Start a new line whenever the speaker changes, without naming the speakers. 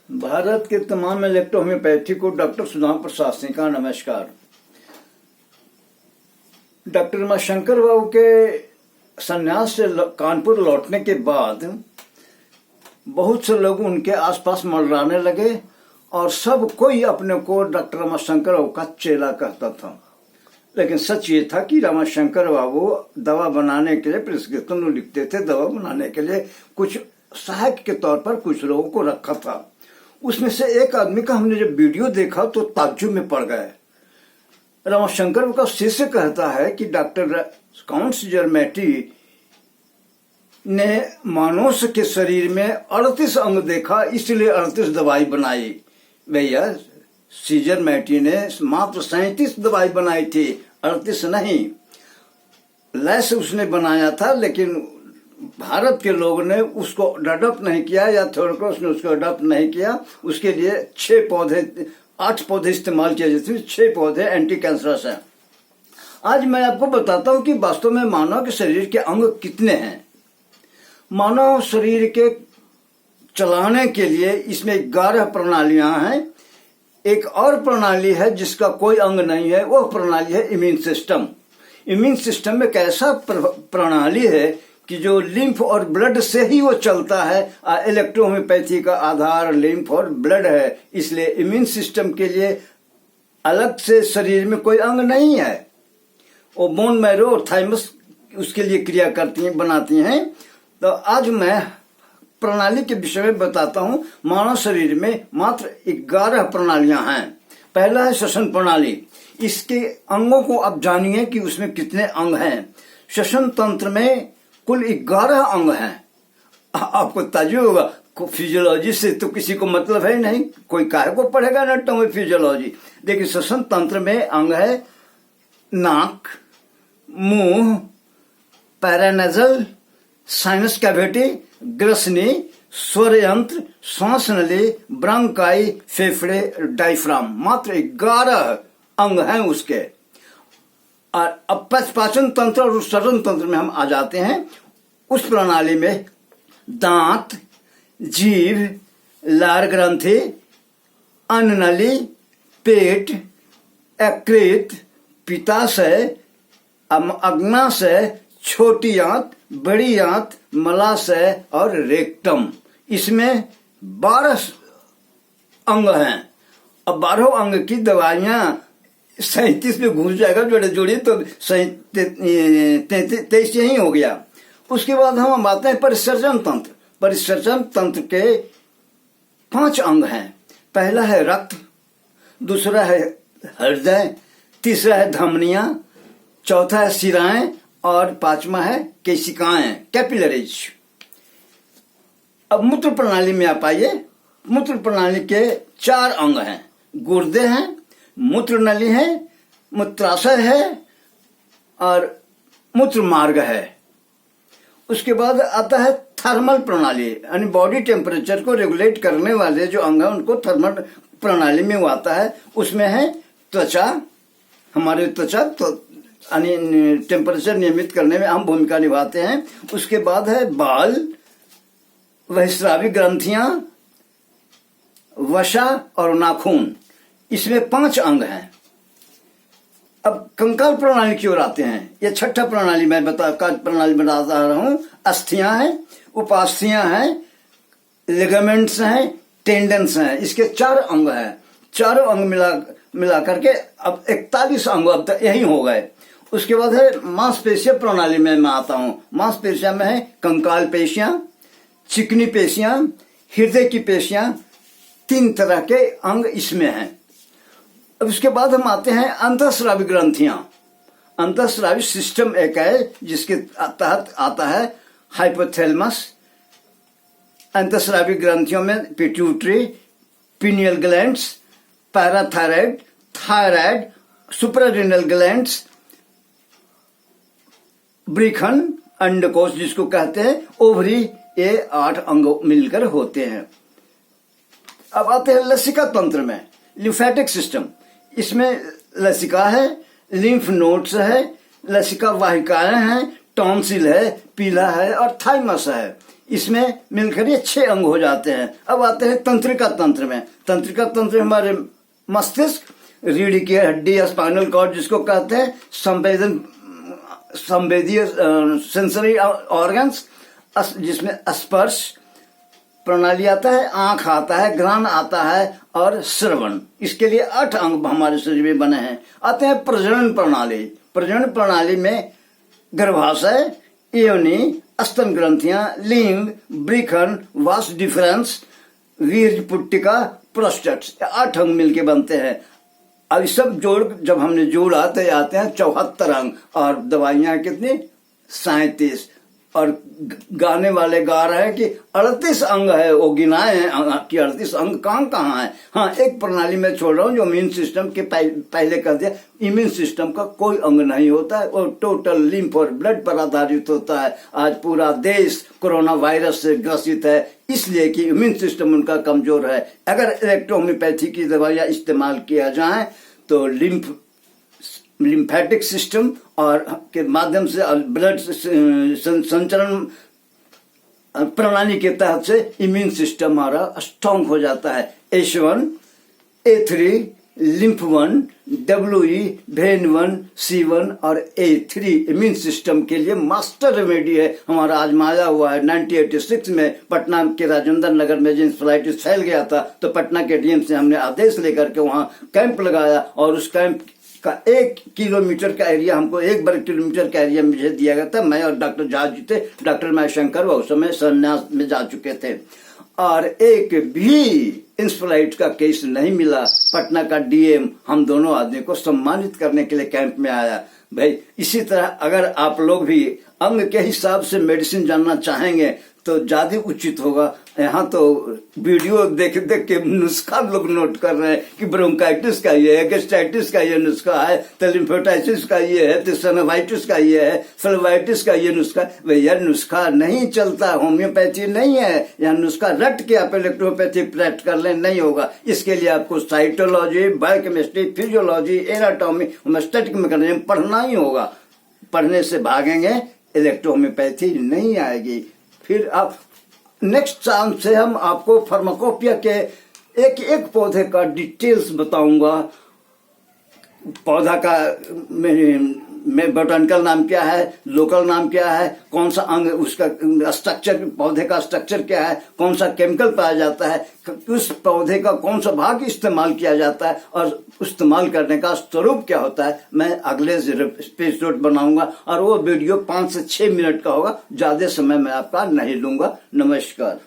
भारत के तमाम electro homeopathy को डॉक्टर सुदाम प्रसाद सिंह का नमस्कार। डॉक्टर उमाशंकर बाबू के संन्यास से कानपुर लौटने के बाद बहुत से लोग उनके आसपास मंडराने लगे और सब कोई अपने को डॉक्टर उमाशंकर बाबू का चेला कहता था। लेकिन सच ये था कि रमाशंकर बाबू दवा बनाने के लिए प्रिस्क्रिप्शन लिखते थे। दवा बनाने के लिए कुछ सहायक के तौर पर कुछ लोगों को रखा था। उसमें से एक आदमी का हमने जब वीडियो देखा तो ताज्जुब में पड़ गए। रमाशंकर का शिष्य कहता है कि डॉक्टर काउंट जर्मेटी ने मानस के शरीर में 38 अंग देखा, इसलिए 38 दवाई बनाई। भैया सीजर मैटी ने मात्र 37 दवाई बनाई थी, 38 नहीं। लैस उसने बनाया था, लेकिन भारत के लोगों ने उसको अडॉप्ट नहीं किया या थोरकोस ने उसको अडॉप्ट नहीं किया। उसके लिए 8 पौधे इस्तेमाल किए जाते, 6 पौधे एंटी कैंसरस हैं। आज मैं आपको बताता हूं कि वास्तव में मानव के शरीर के अंग कितने हैं। मानव शरीर के चलाने के लिए इसमें 11 प्रणालियां हैं। एक और प्रणाली है जिसका कोई अंग नहीं है, वह प्रणाली है इम्यून सिस्टम। इम्यून सिस्टम में एक ऐसा प्रणाली है कि जो लिम्फ और ब्लड से ही वो चलता है। इलेक्ट्रो होम्योपैथी का आधार लिम्फ और ब्लड है, इसलिए इम्यून सिस्टम के लिए अलग से शरीर में कोई अंग नहीं है। वो बोन मैरो और थाइमस उसके लिए क्रिया करती हैं, बनाती हैं। तो आज मैं प्रणाली के विषय में बताता हूं। मानव शरीर में मात्र 11 प्रणालियां हैं। पहला है श्वसन प्रणाली। इसके अंगों को आप जानिए कि उसमें कितने अंग हैं। श्वसन तंत्र में कुल 11 अंग हैं। आपको ताज्जुब होगा, फिजियोलॉजी से तो किसी को मतलब है नहीं, कोई काहे को पढ़ेगा एनाटॉमी फिजियोलॉजी। देखिए श्वसन तंत्र में अंग है नाक, मुंह, पैरानेजल, साइनस कैविटी, ग्रसनी, स्वर यंत्र, श्वास नली, ब्रांकाई, फेफड़े, डायफ्राम। मात्र 11 अंग हैं उसके। और अब पाचन तंत्र और श्वसन तंत्र में हम आ जाते हैं। उस प्रणाली में दांत, जीभ, लार ग्रंथि, अन्न नली, पेट, यकृत, पित्ताशय, अग्नाशय, छोटी आंत, बड़ी आंत, मलाशय और रेक्टम। इसमें 12 अंग हैं। अब 12 अंग की दवाइयां 37 में घुस जाएगा, जोड़िए तो 23 यही हो गया। उसके बाद हम आते हैं परिसर्जन तंत्र। परिसर्जन तंत्र के 5 अंग हैं। पहला है रक्त, दूसरा है हृदय, तीसरा है धमनियां, चौथा है शिराएं और 5वां है केशिकाएं, कैपिलरीज। अब मूत्र प्रणाली में आप आइए। मूत्र प्रणाली के 4 अंग हैं। गुर्दे हैं, मूत्र नली है, मूत्राशय है और मूत्र मार्ग है। उसके बाद आता है थर्मल प्रणाली, यानी बॉडी टेम्परेचर को रेगुलेट करने वाले जो अंग हैं उनको थर्मल प्रणाली में वो आता है। उसमें है त्वचा, हमारे त्वचा तो यानी टेम्परेचर नियमित करने में अहम भूमिका निभाते हैं। उसके बाद है बाल, बहिस्रावी ग्रंथियां, वसा और नाखून। इसमें 5 अंग हैं। अब कंकाल प्रणाली की ओर आते हैं। यह 6ठा प्रणाली मैं प्रणाली बताता रहा हूं। अस्थियां हैं, उपास्थियां हैं, लिगामेंट्स हैं, टेंडन्स हैं। इसके 4 अंग हैं। चारों अंग मिला करके अब 41 अंग अब तक यही हो गए। उसके बाद है मांसपेशिया प्रणाली में मैं आता हूं। मांसपेशिया में है कंकाल पेशियां, चिकनी पेशियां, हृदय की पेशियां। 3 तरह के अंग इसमें हैं। अब उसके बाद हम आते हैं अंतःस्रावी ग्रंथियां। अंतःस्रावी सिस्टम एक है जिसके तहत आता है हाइपोथैलेमस। अंतःस्रावी ग्रंथियों में pituitary, pineal glands, parathyroid, thyroid, suprarenal glands, वृखंड, अंडकोश जिसको कहते हैं, ओवरी, ये 8 अंग मिलकर होते हैं। अब आते हैं लसिका तंत्र में, लिम्फेटिक सिस्टम। इसमें लसिका है, लिम्फ नोड्स है, लसिका वाहिकाएं हैं, टॉन्सिल है, पीला है और थाइमस है। इसमें मिलकर ये 6 अंग हो जाते हैं। अब आते हैं तंत्रिका तंत्र में। तंत्रिका तंत्र हमारे मस्तिष्क, रीढ़ की हड्डी या स्पाइनल कॉर्ड जिसको कहते हैं, संवेदीय सेंसरी ऑर्गन्स, जिसमें स्पर्श प्रणाली आता है, आंख आता है, घ्राण आता है और श्रवण। इसके लिए 8 अंग हमारे शरीर में बने हैं। आते हैं प्रजनन प्रणाली। प्रजनन प्रणाली में गर्भाशय, योनि, स्तन ग्रंथियां, लिंग, वृकन, वास डिफरेंस, वीर्य पुट्टिका, प्रोस्टेट, 8 अंग मिलके बनते हैं। अब सब जोड़ जब हमने जोड़ा तो आते हैं 74 अंग। और दवाइयां कितनी? 37। और गाने वाले गा रहे हैं कि 38 अंग है, वो गिनाए हैं कि 38 अंग कहाँ है। हाँ, एक प्रणाली में छोड़ रहा हूँ जो इम्यून सिस्टम के पहले कर दिया। इम्यून सिस्टम का कोई अंग नहीं होता है, वो टोटल लिम्फ और ब्लड पर आधारित होता है। आज पूरा देश कोरोना वायरस से ग्रसित है, इसलिए कि इम्यून सिस्टम उनका कमजोर है। अगर इलेक्ट्रोहोम्योपैथी की दवाइयां इस्तेमाल किया जाए तो लिम्फेटिक सिस्टम और के माध्यम से ब्लड संचरण प्रणाली के तहत से इम्यून सिस्टम हमारा स्ट्रांग हो जाता है। H1, A3, lymph1, WE, vein1, C1 और A3 इम्यून सिस्टम के लिए मास्टर रेमेडी है। हमारा आजमाया हुआ है। 1986 में पटना के राजेंद्र नगर में इंसेफेलाइटिस फैल गया था तो पटना के डीएम से हमने आदेश लेकर के वहां कैंप लगाया और उस कैंप का 1 किलोमीटर का एरिया हमको 1 वर्ग किलोमीटर का एरिया मुझे दिया गया था। मैं और डॉक्टर झा जी थे, डॉक्टर महेशंकर वो उस समय संन्यास में जा चुके थे और एक भी इंसेफेलाइटिस का केस नहीं मिला। पटना का डीएम हम दोनों आदमी को सम्मानित करने के लिए कैंप में आया। भाई इसी तरह अगर आप लोग भी अंग के हिसाब से मेडिसिन जानना चाहेंगे तो ज्यादा उचित होगा। यहाँ तो वीडियो देख देख के नुस्खा लोग नोट कर रहे हैं कि ब्रोंकाइटिस का ये है, गैस्ट्राइटिस का ये नुस्खा है, तो लिम्फेटाइटिस का ये है, तो सनोवाइटिस का ये है, सल्वाइटिस का ये नुस्खा। भैया नुस्खा नहीं चलता, होम्योपैथी नहीं है। यहाँ नुस्खा रट के आप इलेक्ट्रोपैथी प्रैक्ट कर लें, नहीं होगा। इसके लिए आपको cytology, biochemistry, physiology, anatomy, homeostatic mechanism पढ़ना ही होगा। पढ़ने से भागेंगे, इलेक्ट्रोहोम्योपैथी नहीं आएगी। फिर आप नेक्स्ट चांस से हम आपको फार्माकोपिया के एक पौधे का डिटेल्स बताऊंगा। पौधा का में बोटानिकल नाम क्या है, लोकल नाम क्या है, कौन सा अंग, उसका स्ट्रक्चर, पौधे का स्ट्रक्चर क्या है, कौन सा केमिकल पाया जाता है, उस पौधे का कौन सा भाग इस्तेमाल किया जाता है और इस्तेमाल करने का स्वरूप क्या होता है। मैं अगले एपिसोड बनाऊंगा और वो वीडियो 5 से 6 मिनट का होगा। ज्यादा समय मैं आपका नहीं लूंगा। नमस्कार।